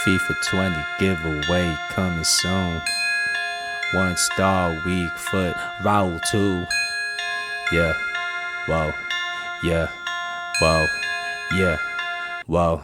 FIFA 20 giveaway coming soon. 1 star, weak foot, Raul 2. Yeah, whoa, yeah, whoa, yeah, whoa.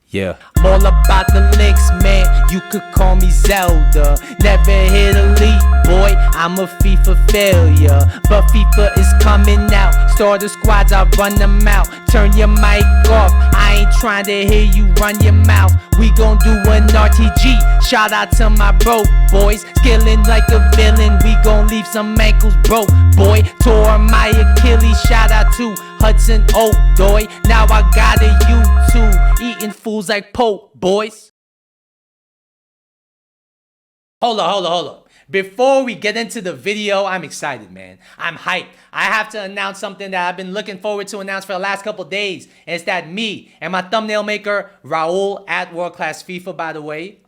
Yeah, I'm all about the links, man. You could call me Zelda. Never hit elite, boy. I'm a FIFA failure. But FIFA is coming out. Starter squads, I run them out. Turn your mic off. I ain't trying to hear you run your mouth. We gon' do an RTG. Shout out to my broke boys. Skillin' like a villain. We gon' leave some ankles broke, boy. Tore my Achilles. Shout out to Hudson Odoi. Now I got a YouTube. Eating fools like Pope, boys. Hold up. Before we get into the video, I'm excited, man. I'm hyped. I have to announce something that I've been looking forward to announce for the last couple days. And it's that me and my thumbnail maker, Raul at World Class FIFA, by the way,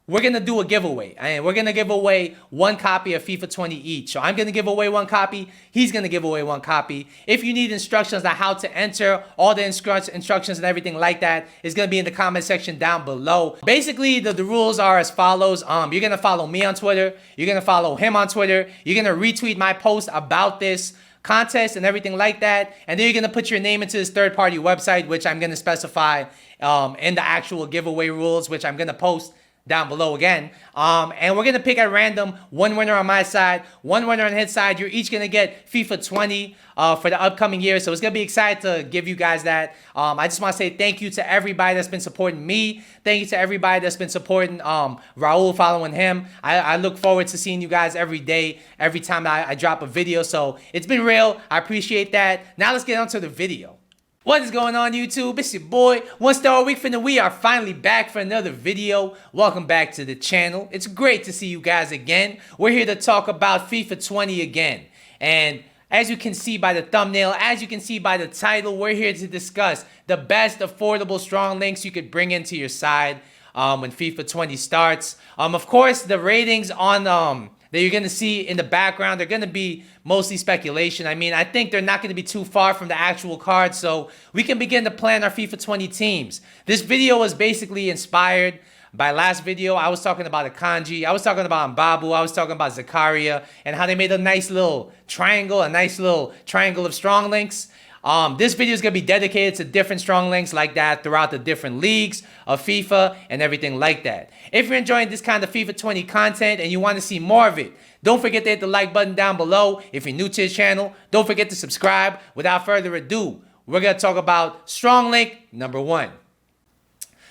we're going to do a giveaway. And we're going to give away 1 copy of FIFA 20 each. So I'm going to give away 1 copy. He's going to give away 1 copy. If you need instructions on how to enter, all the instructions and everything like that is going to be in the comment section down below. Basically, the rules are as follows. You're going to follow me on Twitter. You're going to follow him on Twitter. You're going to retweet my post about this contest and everything like that. And then you're going to put your name into this third-party website, which I'm going to specify in the actual giveaway rules, which I'm going to post down below again. And we're gonna pick at random 1 winner on my side, 1 winner on his side. You're each gonna get FIFA 20 for the upcoming year. So it's gonna be excited to give you guys that. I just want to say thank you to everybody that's been supporting me. Thank you to everybody that's been supporting Raul, following him. I look forward to seeing you guys every day, every time I drop a video. So it's been real. I appreciate that. Now let's get on to the video. What is going on, YouTube? It's your boy, 1 Star Week Finna. We are finally back for another video. Welcome back to the channel. It's great to see you guys again. We're here to talk about FIFA 20 again. And as you can see by the thumbnail, as you can see by the title, we're here to discuss the best affordable strong links you could bring into your side when FIFA 20 starts. Of course, the ratings on that you're going to see in the background, they're going to be mostly speculation. I mean, I think they're not going to be too far from the actual cards, so we can begin to plan our FIFA 20 teams. This video was basically inspired by last video. I was talking about Akanji, I was talking about Mbabu, I was talking about Zakaria, and how they made a nice little triangle of strong links. This video is going to be dedicated to different strong links like that throughout the different leagues of FIFA and everything like that. If you're enjoying this kind of FIFA 20 content and you want to see more of it, don't forget to hit the like button down below. If you're new to this channel, don't forget to subscribe. Without further ado, we're going to talk about strong link number 1.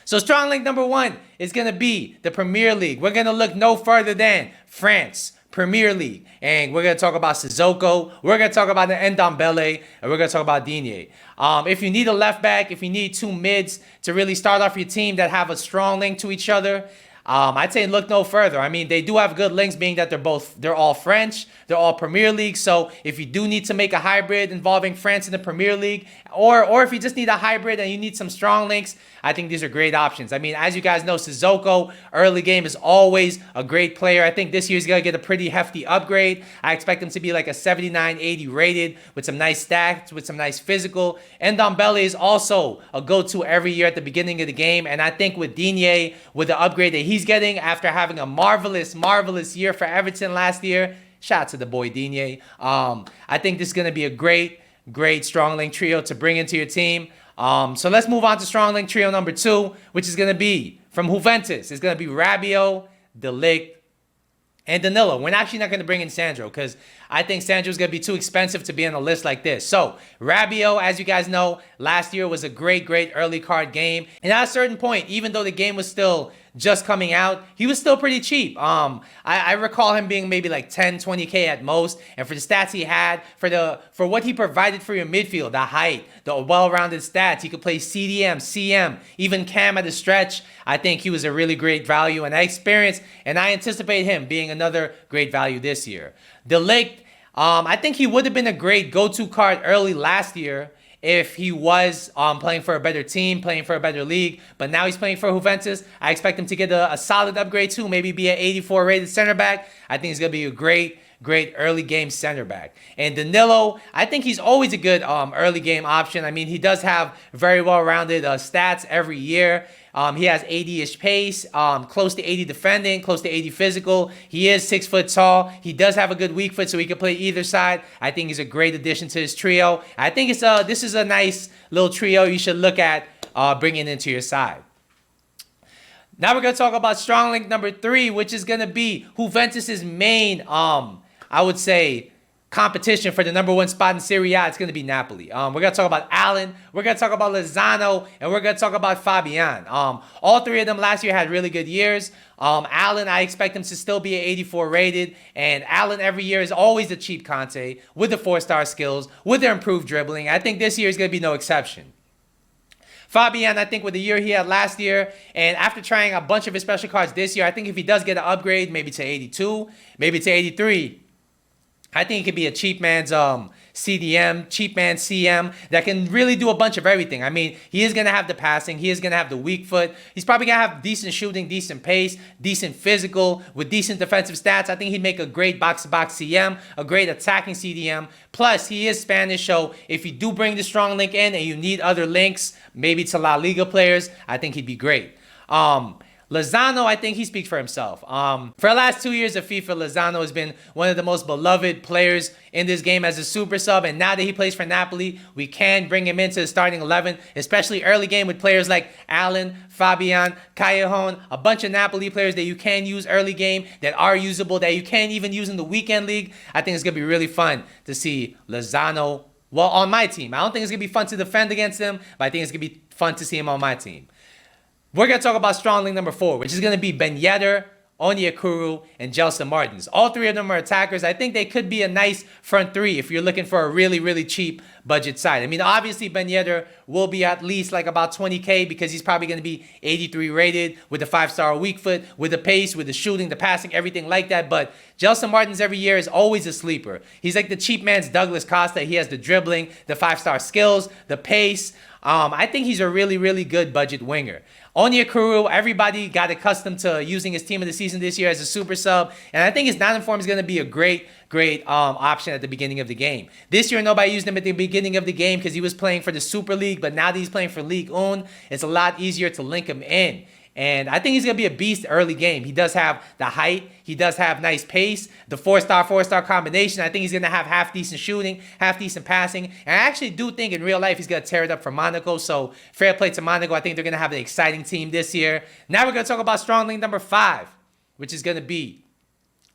So strong link number 1 is going to be the Premier League. We're going to look no further than France Premier League, and we're going to talk about Sissoko, we're going to talk about the Ndombele, and we're going to talk about Digne. If you need a left back, if you need 2 mids to really start off your team that have a strong link to each other, I'd say look no further. I mean, they do have good links, being that they're all French, they're all Premier League. So if you do need to make a hybrid involving France in the Premier League, or if you just need a hybrid and you need some strong links, I think these are great options. I mean, as you guys know, Sissoko early game is always a great player. I think this year's gonna get a pretty hefty upgrade. I expect him to be like a 79, 80 rated with some nice stats, with some nice physical. And Ndombele is also a go-to every year at the beginning of the game. And I think with Digne, with the upgrade that he's getting after having a marvelous year for Everton last year, shout out to the boy Digne. I think this is going to be a great strong link trio to bring into your team. So let's move on to strong link trio number 2, which is going to be from Juventus. It's going to be Rabiot, De Ligt, and Danilo. We're actually not going to bring in Sandro because I think Sandro's going to be too expensive to be on a list like this. So Rabiot, as you guys know, last year was a great early card game. And at a certain point, even though the game was still just coming out, he was still pretty cheap. I recall him being maybe like 10, 20K at most. And for the stats he had, for what he provided for your midfield, the height, the well-rounded stats, he could play CDM, CM, even Cam at the stretch. I think he was a really great value, and I anticipate him being another great value this year. De Ligt, I think he would have been a great go-to card early last year if he was playing for a better team, playing for a better league. But now he's playing for Juventus. I expect him to get a solid upgrade too, maybe be an 84 rated center back. I think he's going to be a great early game center back. And Danilo, I think he's always a good early game option. I mean, he does have very well-rounded stats every year. He has 80-ish pace, close to 80 defending, close to 80 physical. He is 6 foot tall. He does have a good weak foot, so he can play either side. I think he's a great addition to his trio. I think this is a nice little trio you should look at bringing into your side. Now we're going to talk about strong link number 3, which is going to be Juventus's main, I would say, competition for the #1 spot in Serie A. It's going to be Napoli. We're going to talk about ALLAN, we're going to talk about Lozano, and we're going to talk about Fabian. All three of them last year had really good years. ALLAN, I expect him to still be an 84 rated, and ALLAN every year is always a cheap Conte with the 4-star skills, with their improved dribbling. I think this year is going to be no exception. Fabian, I think with the year he had last year, and after trying a bunch of his special cards this year, I think if he does get an upgrade, maybe to 82, maybe to 83, I think he could be a cheap man's CDM, cheap man's CM that can really do a bunch of everything. I mean, he is going to have the passing. He is going to have the weak foot. He's probably going to have decent shooting, decent pace, decent physical, with decent defensive stats. I think he'd make a great box-to-box CM, a great attacking CDM. Plus, he is Spanish, so if you do bring the strong link in and you need other links, maybe to La Liga players, I think he'd be great. Lozano, I think he speaks for himself. For the last 2 years of FIFA, Lozano has been one of the most beloved players in this game as a super sub, and now that he plays for Napoli, we can bring him into the starting 11, especially early game with players like ALLAN, Fabian, Callejon, a bunch of Napoli players that you can use early game, that are usable, that you can even use in the weekend league. I think it's going to be really fun to see Lozano, well, on my team. I don't think it's going to be fun to defend against him, but I think it's going to be fun to see him on my team. We're going to talk about strong link number 4, which is going to be Ben Yedder, Onyekuru, and Gelson Martins. All three of them are attackers. I think they could be a nice front three if you're looking for a really, really cheap budget side. I mean, obviously, Ben Yedder will be at least like about 20K because he's probably going to be 83 rated with the 5-star weak foot, with the pace, with the shooting, the passing, everything like that. But Gelson Martins every year is always a sleeper. He's like the cheap man's Douglas Costa. He has the dribbling, the 5-star skills, the pace. I think he's a really, really good budget winger. Onyekuru, everybody got accustomed to using his team of the season this year as a super sub, and I think his non-inform is going to be a great option at the beginning of the game. This year, nobody used him at the beginning of the game because he was playing for the Super League, but now that he's playing for Ligue 1, it's a lot easier to link him in. And I think he's going to be a beast early game. He does have the height. He does have nice pace. The 4-star combination. I think he's going to have half decent shooting, half decent passing. And I actually do think in real life he's going to tear it up for Monaco. So fair play to Monaco. I think they're going to have an exciting team this year. Now we're going to talk about strong link number 5, which is going to be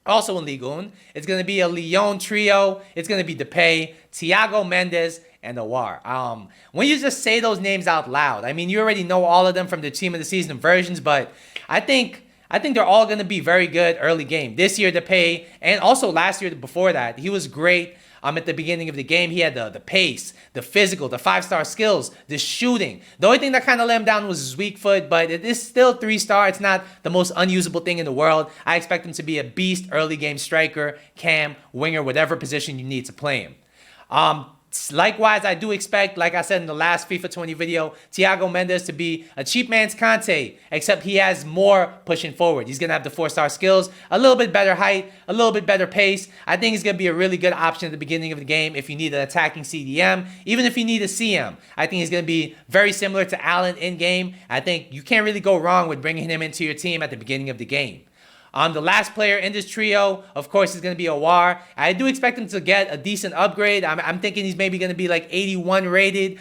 also in Ligue 1. It's going to be a Lyon trio. It's going to be Depay, Thiago Mendes, and Aouar. When you just say those names out loud, I mean, you already know all of them from the team of the season versions, but I think they're all going to be very good early game. This year, Depay, and also last year before that, he was great. At the beginning of the game, he had the pace, the physical, the 5-star skills, the shooting. The only thing that kind of let him down was his weak foot, but it is still 3-star. It's not the most unusable thing in the world. I expect him to be a beast early game striker, cam, winger, whatever position you need to play him. Likewise, I do expect, like I said in the last FIFA 20 video, Thiago Mendes to be a cheap man's Conte, except he has more pushing forward. He's going to have the 4-star skills, a little bit better height, a little bit better pace. I think he's going to be a really good option at the beginning of the game if you need an attacking CDM, even if you need a CM. I think he's going to be very similar to ALLAN in-game. I think you can't really go wrong with bringing him into your team at the beginning of the game. The last player in this trio, of course, is going to be Aouar. I do expect him to get a decent upgrade. I'm thinking he's maybe going to be like 81 rated.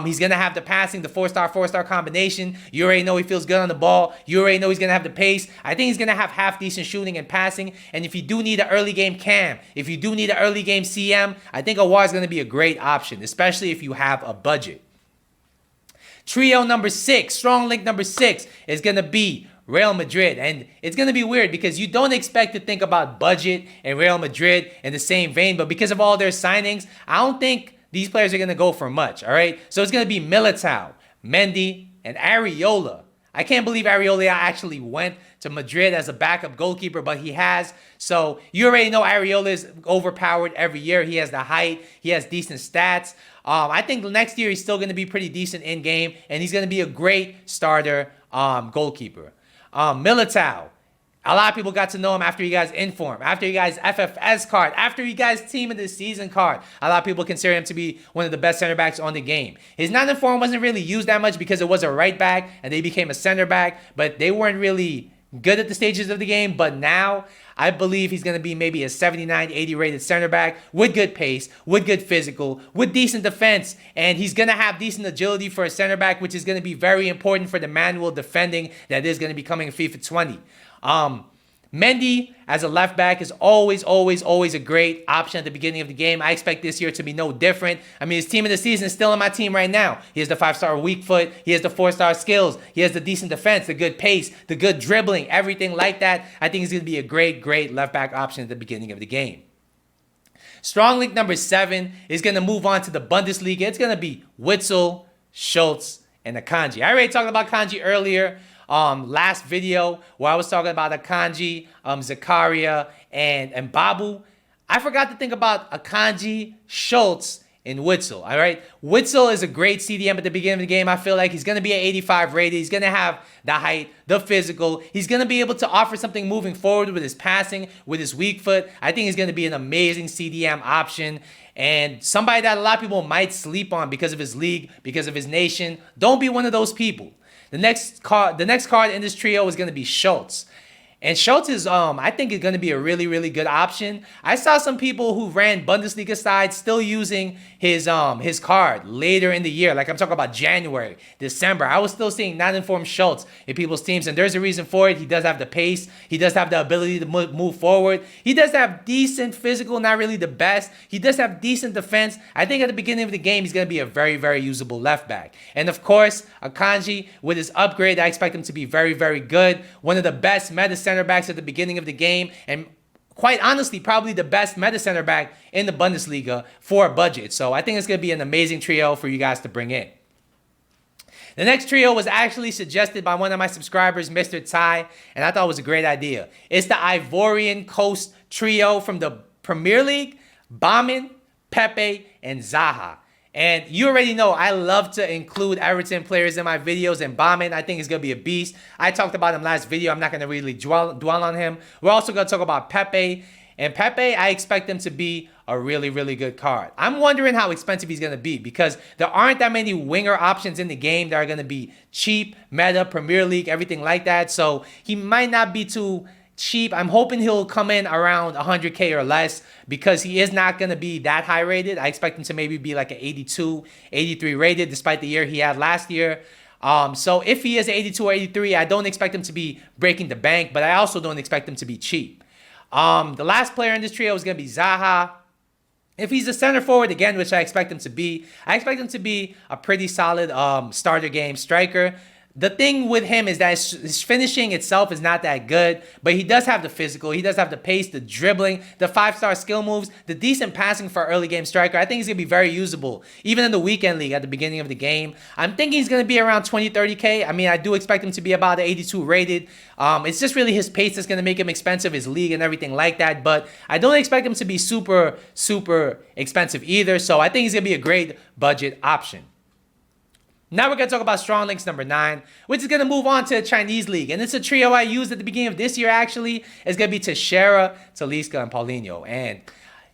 He's going to have the passing, the 4-star combination. You already know he feels good on the ball. You already know he's going to have the pace. I think he's going to have half decent shooting and passing. And if you do need an early game cam, if you do need an early game CM, I think Aouar is going to be a great option, especially if you have a budget. Trio number 6, strong link number 6 is going to be Real Madrid. And it's going to be weird because you don't expect to think about budget and Real Madrid in the same vein, but because of all their signings, I don't think these players are going to go for much, all right? So it's going to be Militao, Mendy, and Areola. I can't believe Areola actually went to Madrid as a backup goalkeeper, but he has. So you already know Areola is overpowered every year. He has the height. He has decent stats. I think next year he's still going to be pretty decent in-game, and he's going to be a great starter goalkeeper. Militao, A lot of people got to know him after he got his Inform, after he got his FFS card, after he got his Team of the Season card. A lot of people consider him to be one of the best center backs on the game. His non-inform wasn't really used that much because it was a right back and they became a center back, but they weren't really good at the stages of the game. But now I believe he's going to be maybe a 79, 80 rated center back with good pace, with good physical, with decent defense. And he's going to have decent agility for a center back, which is going to be very important for the manual defending that is going to be coming in FIFA 20. Mendy as a left back is always a great option at the beginning of the game. I expect this year to be no different. I mean, his Team of the Season is still on my team right now. He has the 5-star weak foot. He has the 4-star skills. He has the decent defense, the good pace, the good dribbling, everything like that. I think he's going to be a great left back option at the beginning of the game. Strong link number 7 is going to move on to the Bundesliga. It's going to be Witsel, Schultz, and Akanji. I already talked about Akanji earlier. Last video where I was talking about Akanji, Zakaria, and Babu. I forgot to think about Akanji, Schultz, and Witsel. All right, Witsel is a great CDM at the beginning of the game. I feel like he's going to be an 85 rated. He's going to have the height, the physical. He's going to be able to offer something moving forward with his passing, with his weak foot. I think he's going to be an amazing CDM option and somebody that a lot of people might sleep on because of his league, because of his nation. Don't be one of those people. The next card in this trio is going to be Schultz. And Schultz is, I think, is going to be a really good option. I saw some people who ran Bundesliga sides still using his card later in the year. Like I'm talking about January, December. I was still seeing non-informed Schultz in people's teams, and there's a reason for it. He does have the pace. He does have the ability to move forward. He does have decent physical, not really the best. He does have decent defense. I think at the beginning of the game, he's going to be a very usable left back. And of course, Akanji, with his upgrade, I expect him to be very good. One of the best meta center backs at the beginning of the game, and quite honestly, probably the best meta center back in the Bundesliga for a budget. So I think it's going to be an amazing trio for you guys to bring in. The next trio was actually suggested by one of my subscribers, Mr. Tai, and I thought it was a great idea. It's the Ivorian Coast trio from the Premier League: Baumann, Pepe, and Zaha. And you already know I love to include Everton players in my videos, and Baumann, I think, is going to be a beast. I talked about him last video. I'm not going to really dwell on him. We're also going to talk about Pepe. And Pepe, I expect him to be a really good card. I'm wondering how expensive he's going to be because there aren't that many winger options in the game that are going to be cheap, meta, Premier League, everything like that. So he might not be too cheap. I'm hoping he'll come in around 100K or less because he is not going to be that high rated. I expect him to maybe be like an 82, 83 rated despite the year he had last year. So if he is 82 or 83, I don't expect him to be breaking the bank, but I also don't expect him to be cheap. The last player in this trio is going to be Zaha. If he's a center forward again, which I expect him to be, I expect him to be a pretty solid starter game striker. The thing with him is that his finishing itself is not that good, but he does have the physical, he does have the pace, the dribbling, the 5-star skill moves, the decent passing for an early game striker. I think he's going to be very usable, even in the weekend league at the beginning of the game. I'm thinking he's going to be around 20, 30K. I mean, I do expect him to be about 82 rated. It's just really his pace that's going to make him expensive, his league and everything like that, but I don't expect him to be super expensive either, so I think he's going to be a great budget option. Now we're going to talk about strong links number 9, which is going to move on to the Chinese league. And it's a trio I used at the beginning of this year, actually. It's going to be TEIXEIRA, TALISCA, and Paulinho. And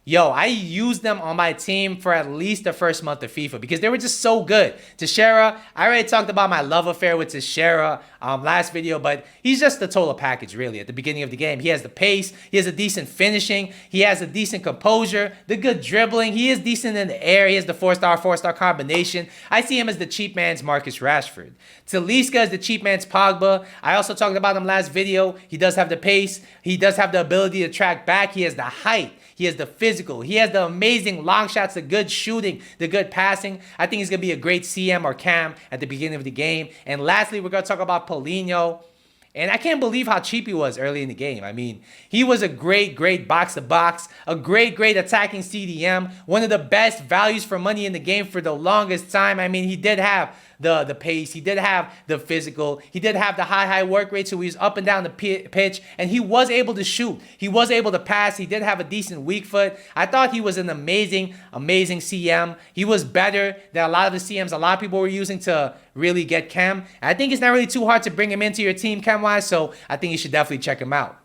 yo, I used them on my team for at least the first month of FIFA because they were just so good. TEIXEIRA, I already talked about my love affair with TEIXEIRA last video, but he's just the total package, really, at the beginning of the game. He has the pace, he has a decent finishing, he has a decent composure, the good dribbling, he is decent in the air, he has the 4-star combination. I see him as the cheap man's Marcus Rashford. TALISCA is the cheap man's Pogba. I also talked about him last video. He does have the pace, he does have the ability to track back, he has the height, he has the physical. He has the amazing long shots, the good shooting, the good passing. I think he's going to be a great CM or CAM at the beginning of the game. And lastly, we're going to talk about Paulinho. And I can't believe how cheap he was early in the game. I mean, he was a great box-to-box, a great attacking CDM, one of the best values for money in the game for the longest time. I mean, he did have the pace. He did have the physical. He did have the high work rate, so he was up and down the pitch, and he was able to shoot. He was able to pass. He did have a decent weak foot. I thought he was an amazing CM. He was better than a lot of the CMs a lot of people were using to really get chem. I think it's not really too hard to bring him into your team chem-wise, so I think you should definitely check him out.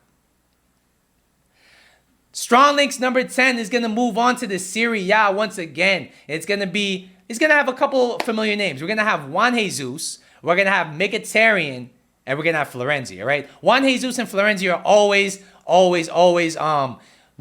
Strong Links number 10 is going to move on to the Serie A once again. It's going to have a couple familiar names. We're going to have Juan Jesus, we're going to have Mkhitaryan, and we're going to have Florenzi, all right? Juan Jesus and Florenzi are always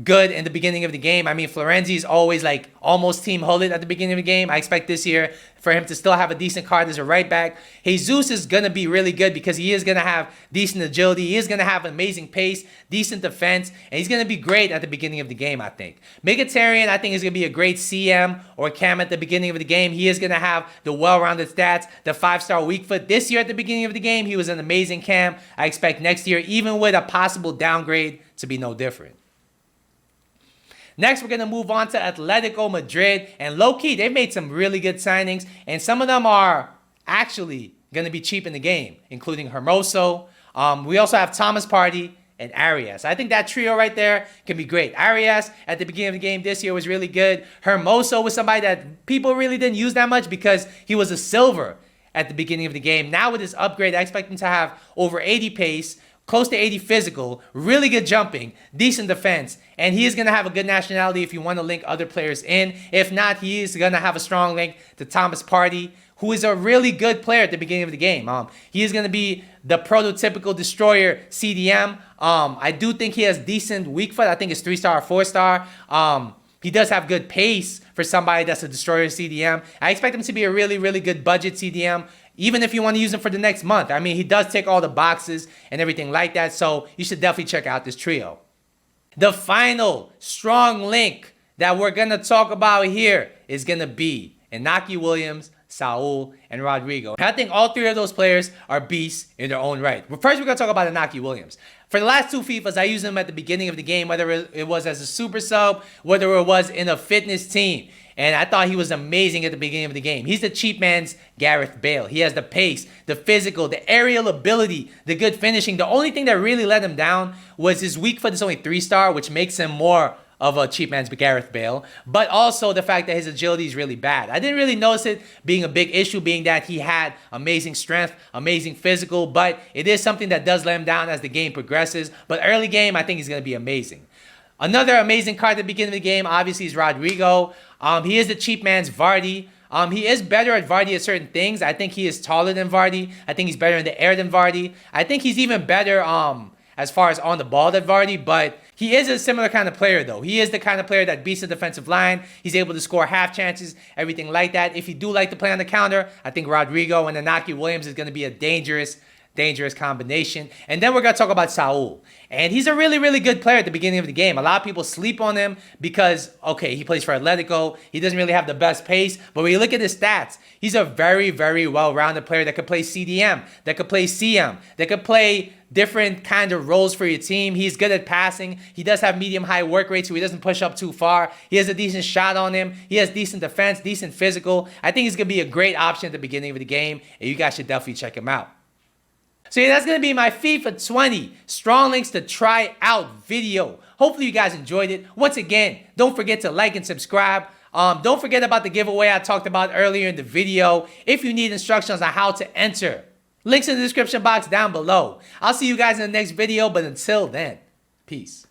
good in the beginning of the game. I mean, Florenzi is always like almost team hold it at the beginning of the game. I expect this year for him to still have a decent card as a right back. Jesus is going to be really good because he is going to have decent agility. He is going to have amazing pace, decent defense, and he's going to be great at the beginning of the game, I think. Mkhitaryan, I think, is going to be a great CM or cam at the beginning of the game. He is going to have the well-rounded stats, the 5-star weak foot. This year at the beginning of the game, he was an amazing cam. I expect next year, even with a possible downgrade, to be no different. Next, we're going to move on to Atletico Madrid. And low-key, they've made some really good signings. And some of them are actually going to be cheap in the game, including Hermoso. We also have Thomas Partey and Arias. I think that trio right there can be great. Arias, at the beginning of the game this year, was really good. Hermoso was somebody that people really didn't use that much because he was a silver at the beginning of the game. Now with this upgrade, I expect him to have over 80 pace, close to 80 physical, really good jumping, decent defense, and he is going to have a good nationality if you want to link other players in. If not, he is going to have a strong link to Thomas Partey, who is a really good player at the beginning of the game. He is going to be the prototypical destroyer CDM. I do think he has decent weak foot. I think it's 3-star or 4-star. He does have good pace for somebody that's a destroyer CDM. I expect him to be a really, really good budget CDM, even if you want to use him for the next month. I mean, he does tick all the boxes and everything like that, so you should definitely check out this trio. The final strong link that we're going to talk about here is going to be Inaki Williams, Saul, and Rodrigo. I think all three of those players are beasts in their own right. But first, we're going to talk about Inaki Williams. For the last two FIFAs, I used him at the beginning of the game, whether it was as a super sub, whether it was in a fitness team. And I thought he was amazing at the beginning of the game. He's the cheap man's Gareth Bale. He has the pace, the physical, the aerial ability, the good finishing. The only thing that really let him down was his weak foot is only 3-star, which makes him more of a cheap man's Gareth Bale, but also the fact that his agility is really bad. I didn't really notice it being a big issue, being that he had amazing strength, amazing physical, but it is something that does let him down as the game progresses. But early game, I think he's going to be amazing. Another amazing card at the beginning of the game, obviously, is Rodrigo. He is the cheap man's Vardy. He is better at Vardy at certain things. I think he is taller than Vardy. I think he's better in the air than Vardy. I think he's even better as far as on the ball than Vardy, but he is a similar kind of player, though. He is the kind of player that beats the defensive line. He's able to score half chances, everything like that. If you do like to play on the counter, I think Rodrigo and Inaki Williams is going to be a dangerous combination. And then we're going to talk about Saul. And he's a really, really good player at the beginning of the game. A lot of people sleep on him because, okay, he plays for Atletico. He doesn't really have the best pace. But when you look at his stats, he's a very, very well-rounded player that could play CDM, that could play CM, that could play different kind of roles for your team. He's good at passing. He does have medium-high work rate, so he doesn't push up too far. He has a decent shot on him. He has decent defense, decent physical. I think he's going to be a great option at the beginning of the game, and you guys should definitely check him out. So yeah, that's going to be my FIFA 20 Strong Links to Try Out video. Hopefully you guys enjoyed it. Once again, don't forget to like and subscribe. Don't forget about the giveaway I talked about earlier in the video. If you need instructions on how to enter, links in the description box down below. I'll see you guys in the next video, but until then, peace.